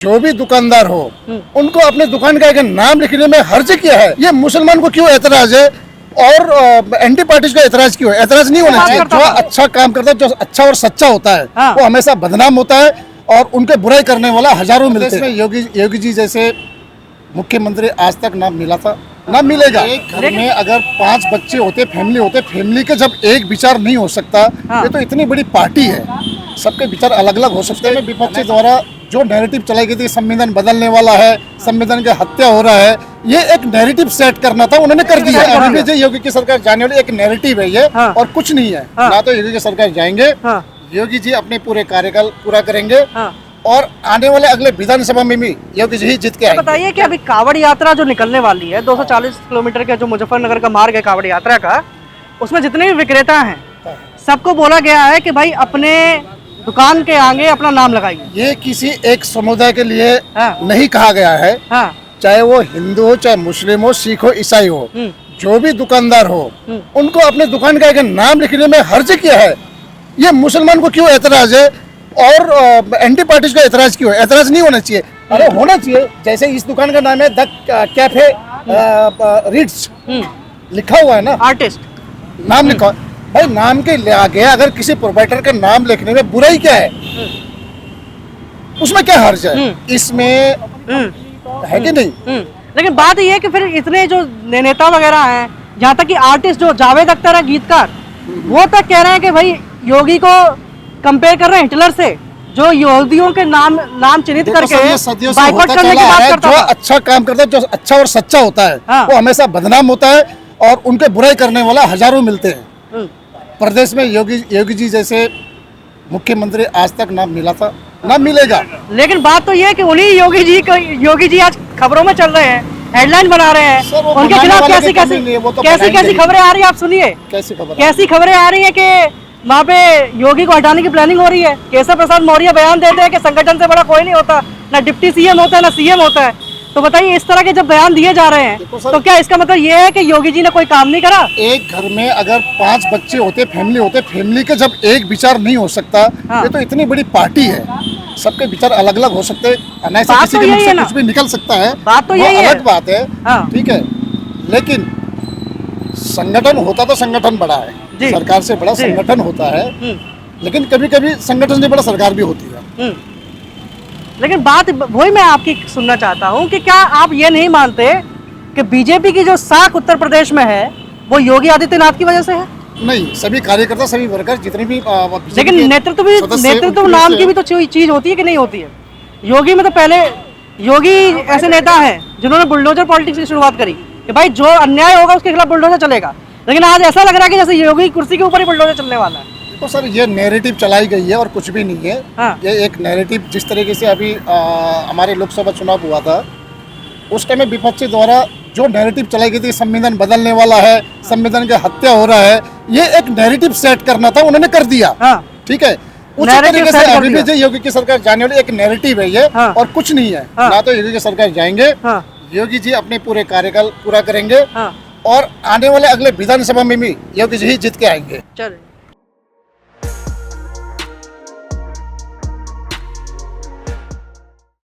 जो भी दुकानदार हो उनको अपने दुकान का एक नाम लिखने में हर्ज क्या है? ये मुसलमान को क्यों एतराज है और एंटी पार्टीज को एतराज क्यों है? एतराज नहीं होना चाहिए। जो अच्छा काम करता है, जो अच्छा और सच्चा होता है, हाँ। वो हमेशा बदनाम होता है और उनके बुराई करने वाला हजारों मिलते हैं। योगी जी जैसे मुख्यमंत्री आज तक ना मिला था, ना मिलेगा। एक घर में अगर 5 बच्चे होते, फैमिली होते, फैमिली के जब एक विचार नहीं हो सकता, हाँ। ये तो इतनी बड़ी पार्टी है, सबके विचार अलग अलग हो सकते हैं। विपक्ष द्वारा जो नैरेटिव चलाई गई थी, संविधान बदलने वाला है, संविधान की हत्या हो रहा है, ये एक नैरेटिव सेट करना था, उन्होंने कर दिया। अभी भी योगी की सरकार जाने वाली एक नैरेटिव है ये, हाँ। और कुछ नहीं है। हाँ। ना तो योगी की सरकार जाएंगे, हाँ। योगी जी अपने पूरे कार्यकाल पूरा करेंगे, हाँ। और आने वाले अगले विधानसभा में भी योगी जी ही जीत के आएंगे। बताइए कि अभी कावड़ यात्रा जो निकलने वाली है, 240 किलोमीटर का जो मुजफ्फरनगर का मार्ग है कावड़ यात्रा का, उसमें जितने भी विक्रेता हैं सबको बोला गया है कि भाई अपने दुकान के आगे अपना नाम लगाइए। ये किसी एक समुदाय के लिए हाँ। नहीं कहा गया है, हाँ। चाहे वो हिंदू हो, चाहे मुस्लिम हो, सिख हो, ईसाई हो, जो भी दुकानदार हो उनको अपने दुकान का एक नाम लिखने में हर्ज क्या है? ये मुसलमान को क्यों एतराज है और एंटी पार्टीज को एतराज क्यों है? एतराज नहीं होना चाहिए। अरे होना चाहिए। जैसे इस दुकान का नाम है द कैफे रिट्स, लिखा हुआ है ना, आर्टिस्ट नाम लिखा हुआ। भाई नाम के आगे अगर किसी प्रोप्राइटर का नाम लिखने में बुराई क्या है? उसमें क्या हर्ज है? इसमें है कि नहीं? लेकिन बात ये है कि फिर इतने जो नेता वगैरह हैं, यहाँ तक कि आर्टिस्ट जो जावेद अख्तर है गीतकार, वो तक कह रहे हैं कि भाई योगी को कंपेयर कर रहे हैं हिटलर से, जो यहूदियों के नाम चिन्हित करके बाइकआउट करने की बात करता जो था। अच्छा काम करता है, जो अच्छा और सच्चा होता है, हाँ। वो हमेशा बदनाम होता है और उनके बुराई करने वाला हजारों मिलते हैं। प्रदेश में योगी जी जैसे मुख्यमंत्री आज तक ना मिला था, ना मिलेगा। लेकिन बात तो ये है कि उन्हीं योगी जी आज खबरों में चल रहे हैं, हेडलाइन बना रहे हैं। सर, वो उनके बनाने खिलाफ वाले कैसी की कमी नहीं है, वो तो बनाएंगे कैसी ही। खबरें आ रही है, आप सुनिए। कैसी खबर? कैसी खबरें आ रही है कि वहाँ पे योगी को हटाने की प्लानिंग हो रही है। केशव प्रसाद मौर्य बयान देते हैं कि संगठन से बड़ा कोई नहीं होता, ना डिप्टी सीएम होता है, ना सीएम होता है। तो बताइए, इस तरह के जब बयान दिए जा रहे हैं तो क्या इसका मतलब ये है कि योगी जी ने कोई काम नहीं करा? एक घर में अगर 5 बच्चे होते, फैमिली होते, फैमिली के जब एक विचार नहीं हो सकता, हाँ। ये तो इतनी बड़ी पार्टी है, सबके विचार अलग अलग हो सकते हैं। ऐसे बात किसी तो के मुंह यही से है ना। कुछ भी निकल सकता है, बात तो वो यही है। अलग बात है। हाँ। ठीक है, लेकिन संगठन होता तो संगठन बड़ा है, जी। सरकार से बड़ा जी। संगठन होता है, लेकिन कभी कभी संगठन से बड़ा सरकार भी होती है। लेकिन बात वही मैं आपकी सुनना चाहता हूँ कि क्या आप ये नहीं मानते कि बीजेपी की जो साख उत्तर प्रदेश में है वो योगी आदित्यनाथ की वजह से है? नहीं, सभी कार्यकर्ता, सभी वर्कर, जितने भी लेकिन नेतृत्व नाम की भी तो चीज होती है कि नहीं होती है? योगी में तो पहले योगी ऐसे नेता हैं जिन्होंने बुलडोजर पॉलिटिक्स की शुरुआत करी कि भाई जो अन्याय होगा उसके खिलाफ बुलडोजर चलेगा। लेकिन आज ऐसा लग रहा है कि जैसे योगी कुर्सी के ऊपर ही बुलडोजर चलने वाला है। तो सर, ये नैरेटिव चलाई गई है और कुछ भी नहीं है। हाँ। ये एक नैरेटिव, जिस तरीके से अभी हमारे लोकसभा चुनाव हुआ था, उस टाइम में विपक्ष द्वारा जो नैरेटिव चलाई गई थी, संविधान बदलने वाला है, संविधान की हत्या हो रहा है, ये एक नैरेटिव सेट करना था, उन्होंने कर दिया। हाँ। ठीक है, उसी Narrative तरीके set से कर अभी भी दिया। जो योगी की सरकार जाने वाली एक नैरेटिव है ये, हाँ। और कुछ नहीं है। हाँ। ना तो योगी की सरकार जाएंगे, हाँ। योगी जी अपने पूरे कार्यकाल पूरा करेंगे, हाँ। और आने वाले अगले विधानसभा में भी योगी जी ही जीत के आएंगे। चलिए।